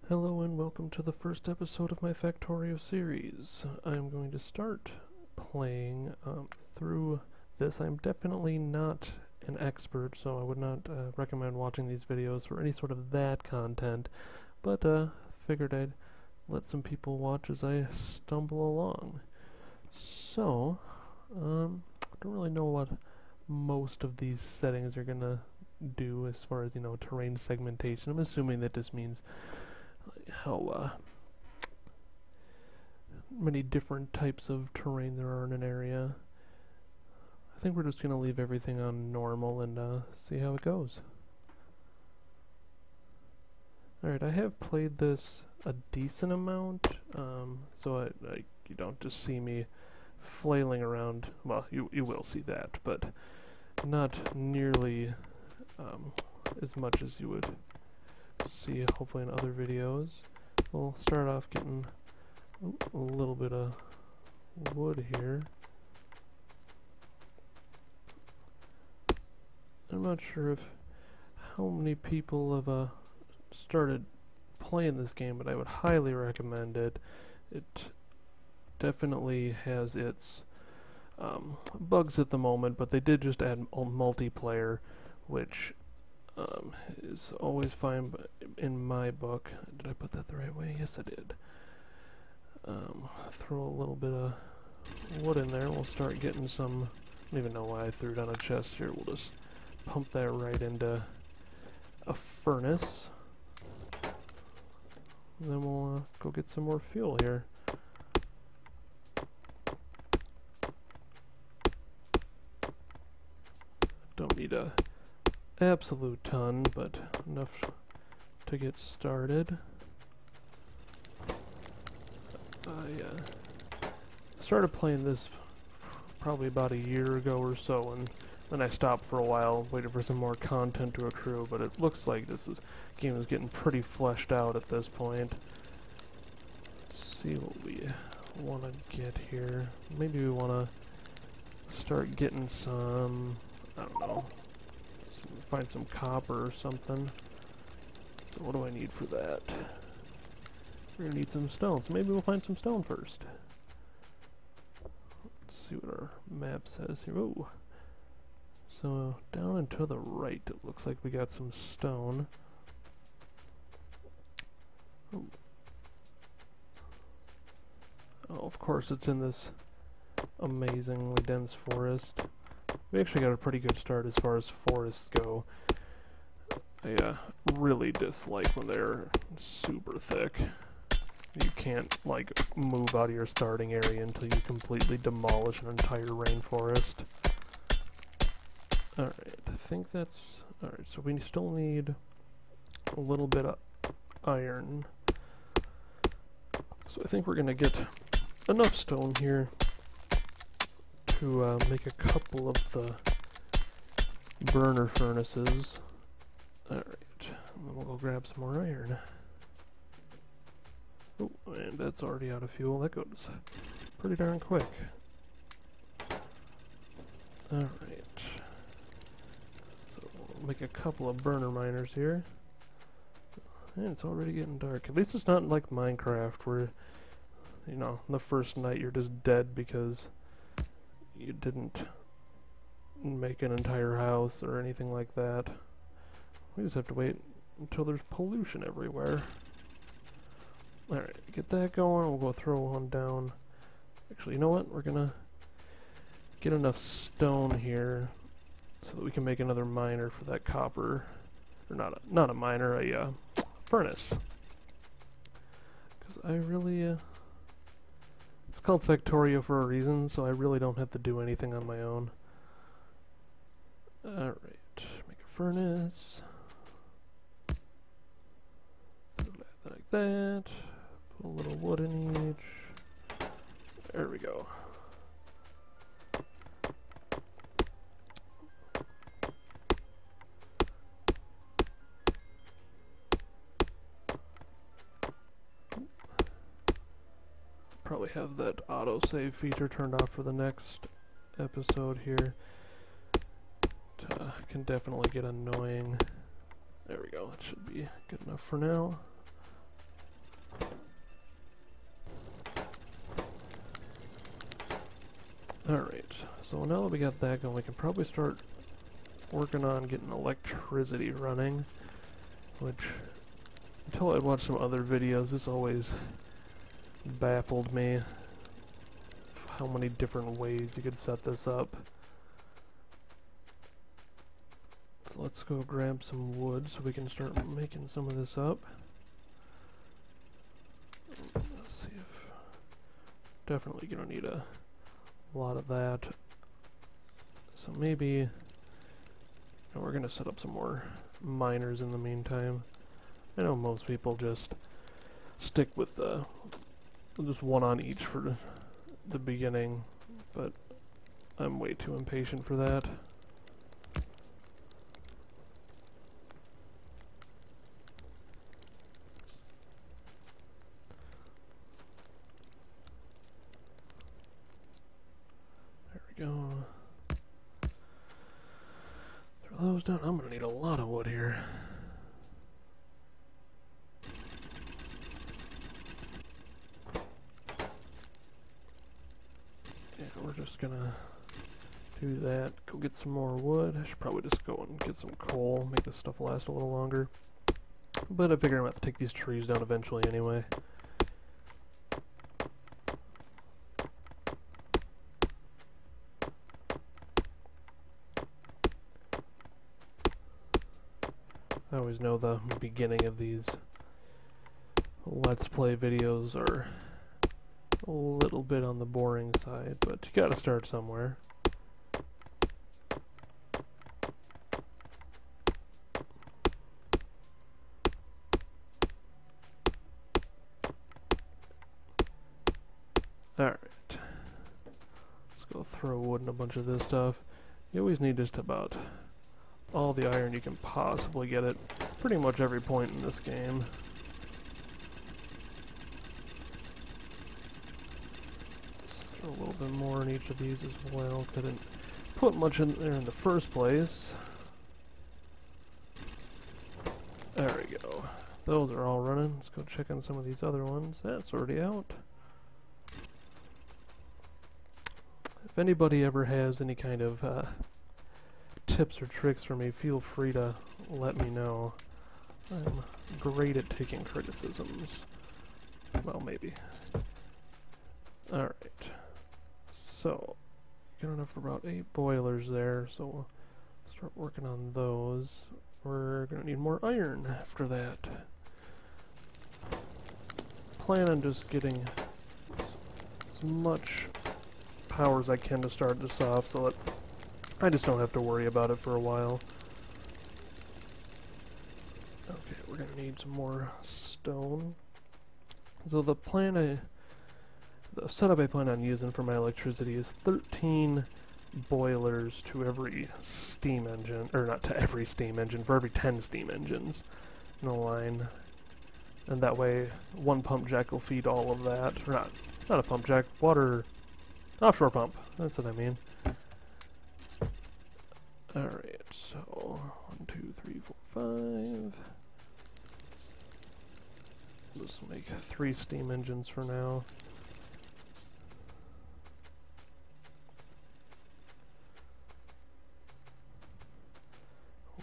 Hello and welcome to the first episode of my Factorio series. I'm going to start playing through this. I'm definitely not an expert, so I would not recommend watching these videos for any sort of that content, but figured I'd let some people watch as I stumble along. So, I don't really know what most of these settings are gonna do as far as, terrain segmentation. I'm assuming that this means how many different types of terrain there are in an area. I think we're just going to leave everything on normal and see how it goes. Alright, I have played this a decent amount, so you don't just see me flailing around. Well, you will see that, but not nearly as much as you would see hopefully in other videos. We'll start off getting a little bit of wood here. I'm not sure how many people have started playing this game, but I would highly recommend it. It definitely has its bugs at the moment, but they did just add multiplayer, which is always fine, but in my book. Did I put that the right way? Yes, I did. Throw a little bit of wood in there. We'll start getting some. I don't even know why I threw it on a chest here. We'll just pump that right into a furnace. And then we'll go get some more fuel here. Don't need a absolute ton, but enough to get started. I started playing this probably about a year ago or so, and then I stopped for a while, waiting for some more content to accrue, but it looks like this game is getting pretty fleshed out at this point. Let's see what we want to get here. Maybe we want to start getting some, I don't know, find some copper or something. So what do I need for that? We're gonna need some stone, so maybe we'll find some stone first. Let's see what our map says here. Ooh. So down and to the right, it looks like we got some stone. Ooh. Oh, of course it's in this amazingly dense forest. We actually got a pretty good start as far as forests go. I really dislike when they're super thick. You can't, like, move out of your starting area until you completely demolish an entire rainforest. Alright, I think that's... Alright, so we still need a little bit of iron. So I think we're gonna get enough stone here to make a couple of the burner furnaces. Alright, and then we'll go grab some more iron. Oh, and that's already out of fuel. That goes pretty darn quick. Alright. So we'll make a couple of burner miners here. And it's already getting dark. At least it's not like Minecraft where, the first night you're just dead because you didn't make an entire house or anything like that. We just have to wait until there's pollution everywhere. Alright, get that going. We'll go throw one down. Actually, you know what? We're gonna get enough stone here so that we can make another miner for that copper. Or not a miner, a furnace. Because I really... it's called Factorio for a reason, so I really don't have to do anything on my own. Alright, make a furnace. Like that. Put a little wood in each. There we go. Probably have that autosave feature turned off for the next episode here. It can definitely get annoying. There we go. That should be good enough for now. Alright, so now that we got that going, we can probably start working on getting electricity running, which, until I'd watched some other videos, this always baffled me how many different ways you could set this up. So let's go grab some wood so we can start making some of this up. Let's see if... Definitely gonna need a lot of that. So maybe... we're gonna set up some more miners in the meantime. I know most people just stick with just one on each for the beginning, but I'm way too impatient for that. There we go. Throw those down. I'm gonna need a lot of wood here. We're just gonna do that, go get some more wood. I should probably just go and get some coal, make this stuff last a little longer. But I figure I'm gonna have to take these trees down eventually anyway. I always know the beginning of these Let's Play videos are a little bit on the boring side, but you gotta start somewhere. Alright. Let's go throw wood in a bunch of this stuff. You always need just about all the iron you can possibly get at pretty much every point in this game. A little bit more in each of these as well, because I didn't put much in there in the first place. There we go. Those are all running. Let's go check on some of these other ones. That's already out. If anybody ever has any kind of tips or tricks for me, feel free to let me know. I'm great at taking criticisms. Well, maybe. Alright. So, got enough for about 8 boilers there, so we'll start working on those. We're gonna need more iron after that. Plan on just getting as much power as I can to start this off so that I just don't have to worry about it for a while. Okay, we're gonna need some more stone. So the setup I plan on using for my electricity is 13 boilers to every steam engine, or not to every steam engine, for every 10 steam engines in a line. And that way, one pump jack will feed all of that. Or not a pump jack, offshore pump, that's what I mean. Alright, so 1, 2, 3, 4, 5. Let's make 3 steam engines for now.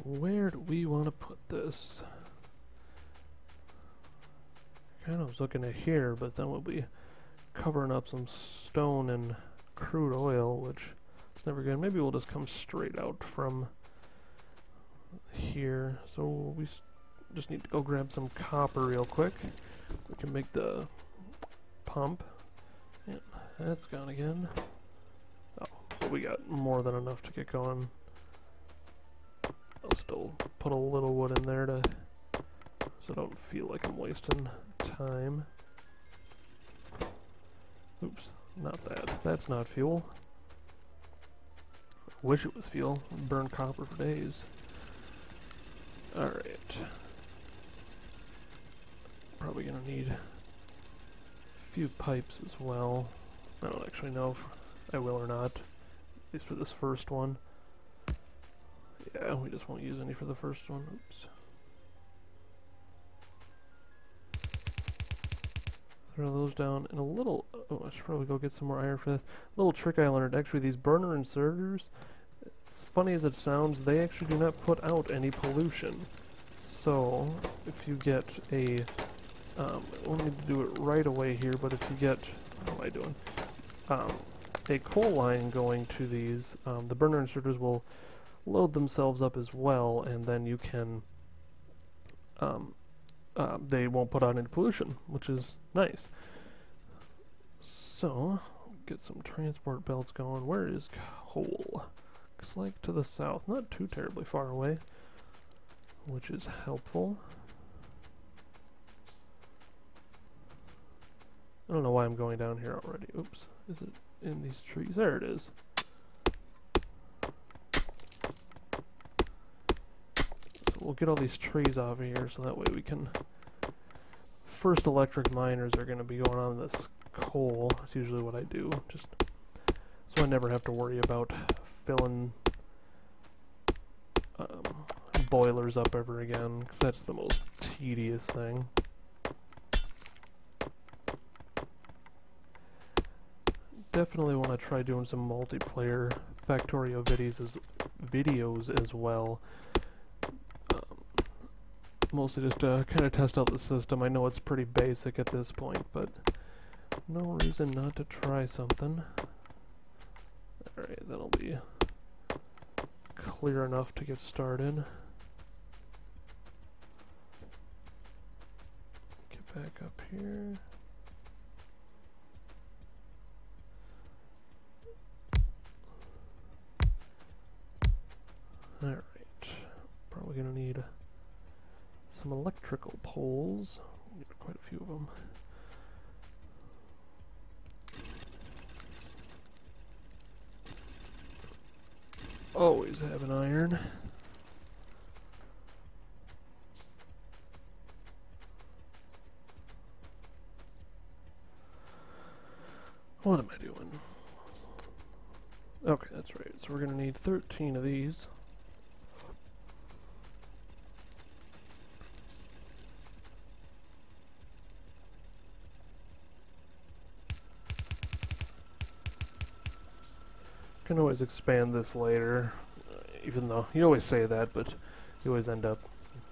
Where do we want to put this? Kind of was looking at here, but then we'll be covering up some stone and crude oil, which is never good. Maybe we'll just come straight out from here. So we just need to go grab some copper real quick. We can make the pump. Yep, that's gone again. Oh, but we got more than enough to get going. I'll still put a little wood in there so I don't feel like I'm wasting time. Oops, not that. That's not fuel. Wish it was fuel. Burn copper for days. Alright. Probably gonna need a few pipes as well. I don't actually know if I will or not. At least for this first one. Yeah, we just won't use any for the first one. Oops. throw those down. And a little, oh, I should probably go get some more iron for this. A little trick I learned, actually, these burner inserters, as funny as it sounds, they actually do not put out any pollution. So, if you get a, we'll need to do it right away here, but if you get, how am I doing? A coal line going to these, the burner inserters will load themselves up as well, and then you can, they won't put out any pollution, which is nice. So, get some transport belts going. Where is coal? Looks like to the south, not too terribly far away, which is helpful. I don't know why I'm going down here already. Oops. Is it in these trees? There it is. So we'll get all these trees off of here so that way we can... First electric miners are going to be going on this coal. That's usually what I do. Just so I never have to worry about filling boilers up ever again, because that's the most tedious thing. Definitely want to try doing some multiplayer Factorio videos as well. Mostly just to kind of test out the system. I know it's pretty basic at this point, but no reason not to try something. Alright, that'll be clear enough to get started. Get back up here. Alright, probably gonna need some electrical poles. Need quite a few of them. Always have an iron. What am I doing? Okay, that's right. So we're gonna need 13 of these. Can always expand this later, even though you always say that, but you always end up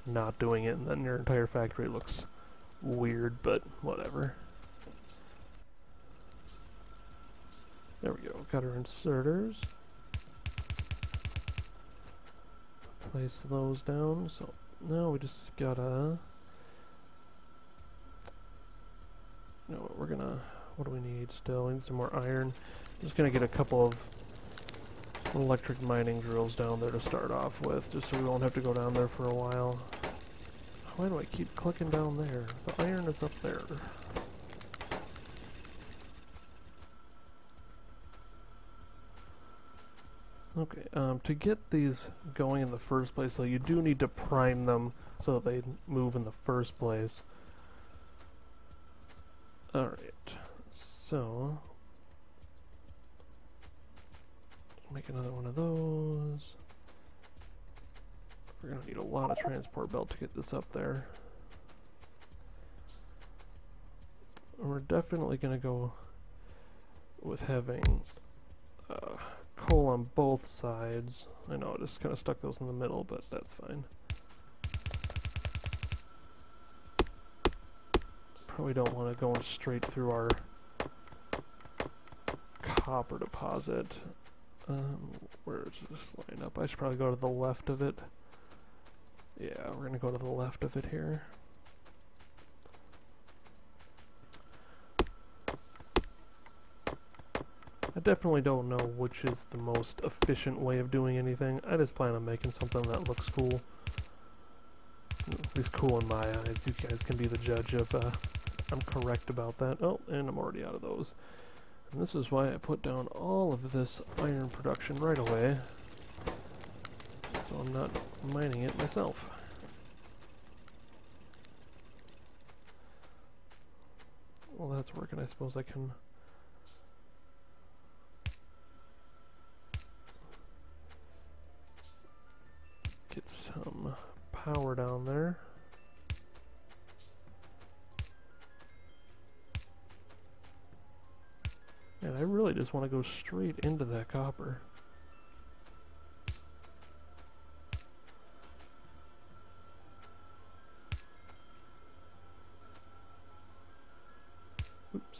not doing it, and then your entire factory looks weird, but whatever. There we go, got our inserters. Place those down, so now we just gotta... You know what, what do we need still? We need some more iron. Just gonna get a couple of electric mining drills down there to start off with, just so we won't have to go down there for a while. Why do I keep clicking down there? The iron is up there. Okay, to get these going in the first place, though, you do need to prime them so that they move in the first place. Alright, so... make another one of those. We're gonna need a lot of transport belt to get this up there. And we're definitely gonna go with having coal on both sides. I know I just kind of stuck those in the middle, but that's fine. Probably don't want to go straight through our copper deposit. Where does this line up? I should probably go to the left of it. Yeah, we're gonna go to the left of it here. I definitely don't know which is the most efficient way of doing anything. I just plan on making something that looks cool. At least cool in my eyes. You guys can be the judge if I'm correct about that. Oh, and I'm already out of those. And this is why I put down all of this iron production right away, so I'm not mining it myself. Well, that's working. I suppose I can... get some power down there. And I really just want to go straight into that copper. Oops.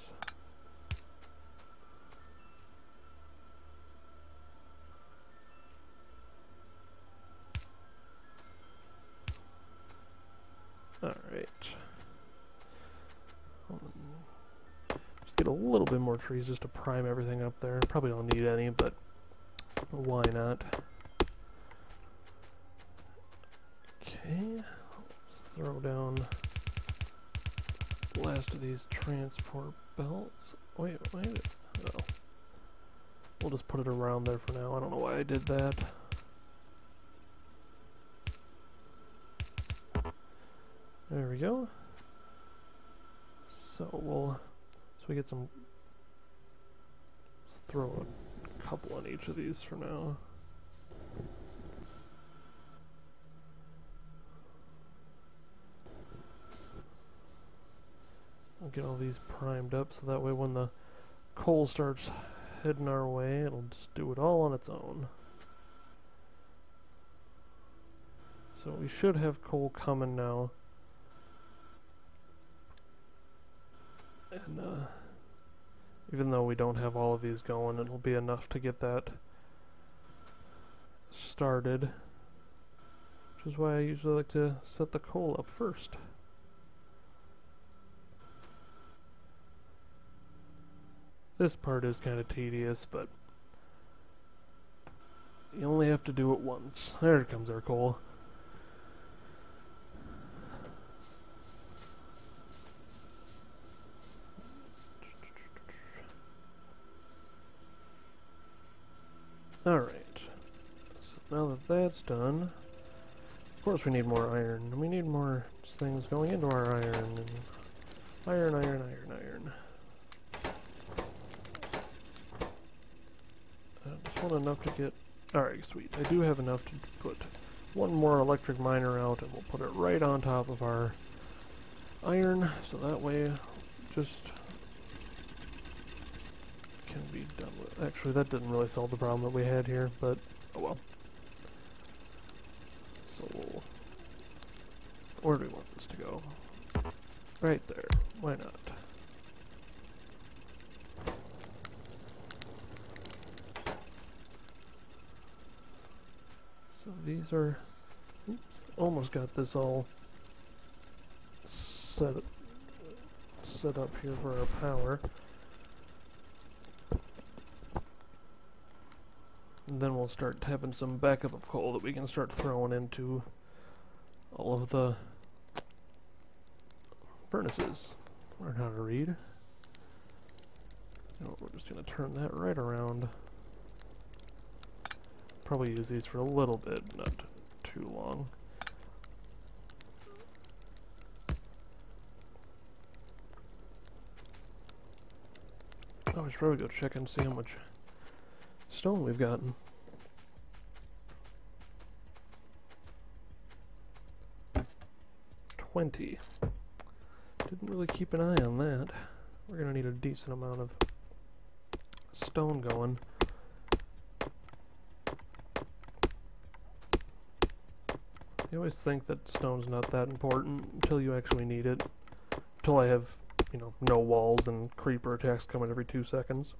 Alright. Just get a little bit more trees just to prime everything up there. Probably don't need any, but why not? Okay, let's throw down the last of these transport belts. Wait. Oh. We'll just put it around there for now. I don't know why I did that. There we go. So we get some. Let's throw a couple on each of these for now. I'll get all these primed up so that way when the coal starts heading our way, it'll just do it all on its own. So we should have coal coming now. And even though we don't have all of these going, it'll be enough to get that started. Which is why I usually like to set the coal up first. This part is kind of tedious, but you only have to do it once. There comes our coal. Alright, so now that that's done, of course we need more iron, and we need more things going into our iron, and iron. I just want enough to get, alright, sweet, I do have enough to put one more electric miner out, and we'll put it right on top of our iron, so that way just can be done with. Actually, that didn't really solve the problem that we had here, but oh well. So where do we want this to go? Right there. Why not? So these are, oops, almost got this all set up here for our power. And then we'll start having some backup of coal that we can start throwing into all of the furnaces. Learn how to read. You know, we're just going to turn that right around. Probably use these for a little bit, not too long. Oh, we should probably go check and see how much stone we've gotten. $20. Didn't really keep an eye on that. We're gonna need a decent amount of stone going. You always think that stone's not that important until you actually need it. Until I have, you know, no walls and creeper attacks coming every 2 seconds.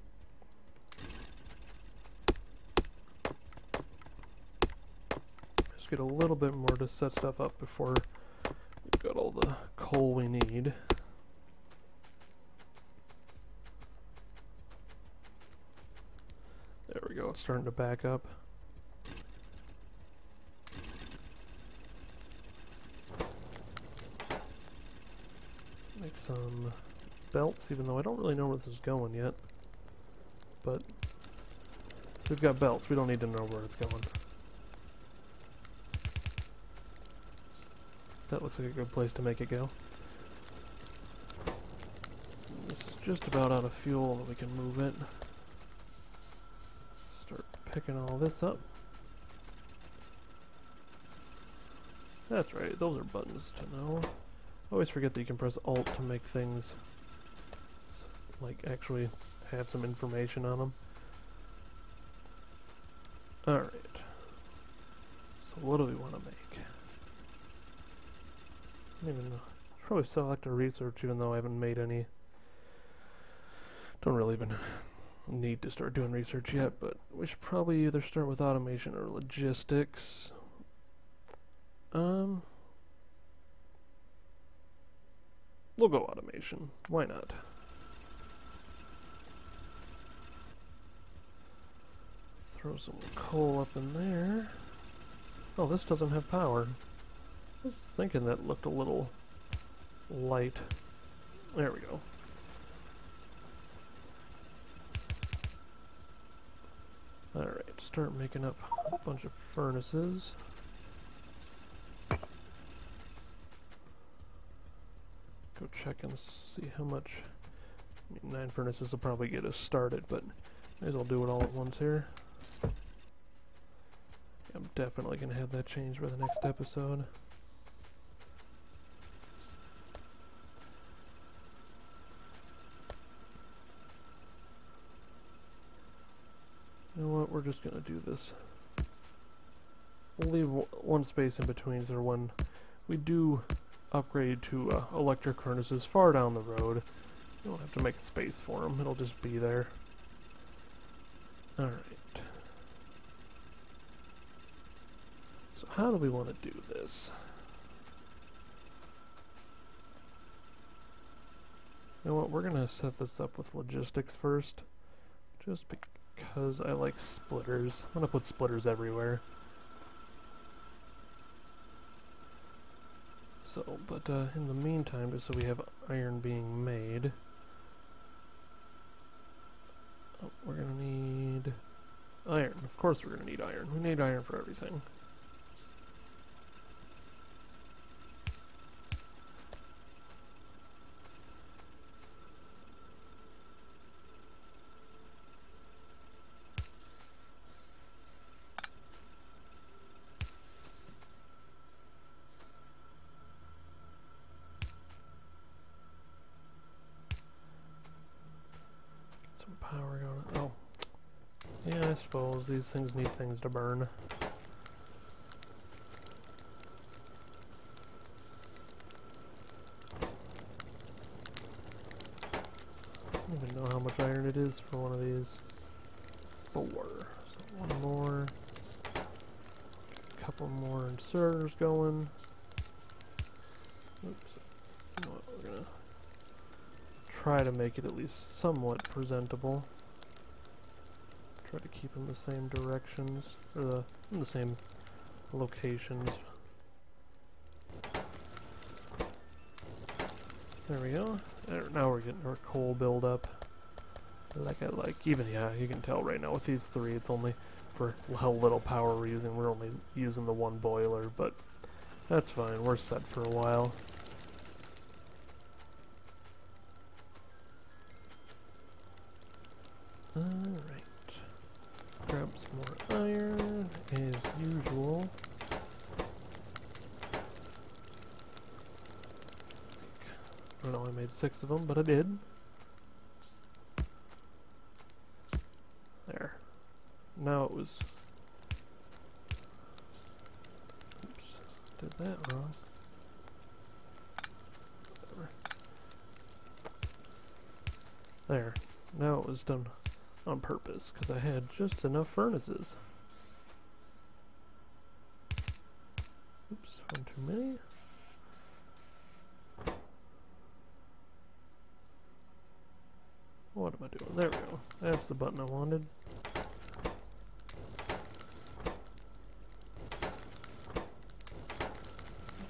Just get a little bit more to set stuff up before we've got all the coal we need. There we go, it's starting to back up. Make some belts, even though I don't really know where this is going yet. But we've got belts, we don't need to know where it's going. That looks like a good place to make it go. This is just about out of fuel that we can move it. Start picking all this up. That's right, those are buttons to know. I always forget that you can press Alt to make things like actually had some information on them. Alright. So what do we want to make? I don't even know. Probably select a research even though I haven't made any. Don't really even need to start doing research yet, but we should probably either start with automation or logistics. We'll go automation. Why not? Throw some coal up in there. Oh, this doesn't have power. I was thinking that looked a little light. There we go. Alright, start making up a bunch of furnaces. Go check and see how much. I mean, 9 furnaces will probably get us started, but may as well do it all at once here. I'm definitely going to have that changed by the next episode. You know what, we're just going to do this. We'll leave one space in between so when we do upgrade to electric furnaces far down the road, you don't have to make space for them, it'll just be there. Alright. So how do we want to do this? You know what, we're going to set this up with logistics first, just because I like splitters. I'm going to put splitters everywhere. So, but in the meantime, just so we have iron being made, we're going to need iron. Of course we're going to need iron. We need iron for everything. Power going. Oh, yeah, I suppose these things need things to burn. I don't even know how much iron it is for one of these. 4. So one more. A couple more inserters going. Oops. You know what, we're gonna try to make it at least somewhat presentable. Try to keep in the same directions, or in the same locations. There we go. There, now we're getting our coal buildup. Like I like. Even, yeah, you can tell right now with these 3, it's only for how little power we're using. We're only using the 1 boiler, but that's fine. We're set for a while. Alright. Grab some more iron, as usual. I don't know, I made 6 of them, but I did. There. Now it was... Oops, did that wrong. Whatever. There. Now it was done on purpose, because I had just enough furnaces. Oops, one too many. What am I doing? There we go. That's the button I wanted.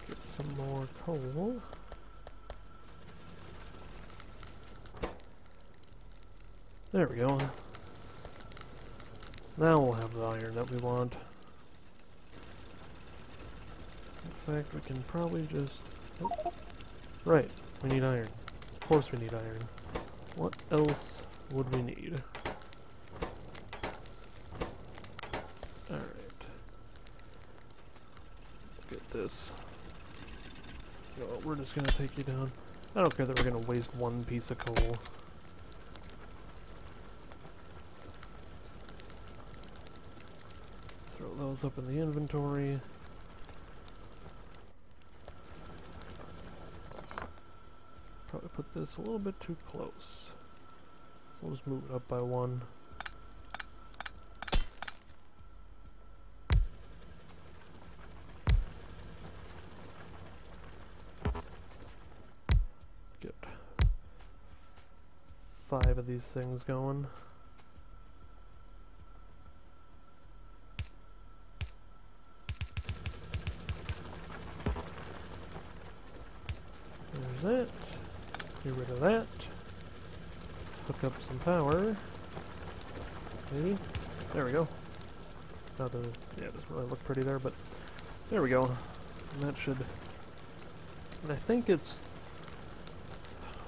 Get some more coal. There we go. Now we'll have the iron that we want. In fact, we can probably just... Oh. Right, we need iron. Of course we need iron. What else would we need? Alright. Get this. You know what, we're just gonna take you down. I don't care that we're gonna waste 1 piece of coal. those up in the inventory. Probably put this a little bit too close. So we'll just move it up by one. Get 5 of these things going. There's that. Get rid of that. Hook up some power. Maybe. There we go. Not the, yeah, it doesn't really look pretty there, but there we go. And that should, and I think it's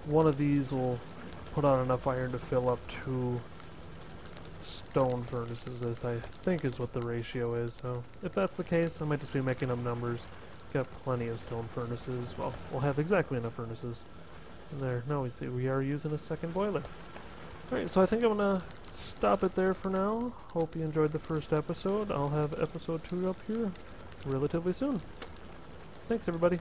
one of these will put on enough iron to fill up 2 stone furnaces. This I think is what the ratio is. So if that's the case, I might just be making up numbers. Got plenty of stone furnaces. Well, we'll have exactly enough furnaces. And there, now we see we are using a second boiler. Alright, so I think I'm gonna stop it there for now. Hope you enjoyed the first episode. I'll have episode 2 up here relatively soon. Thanks, everybody.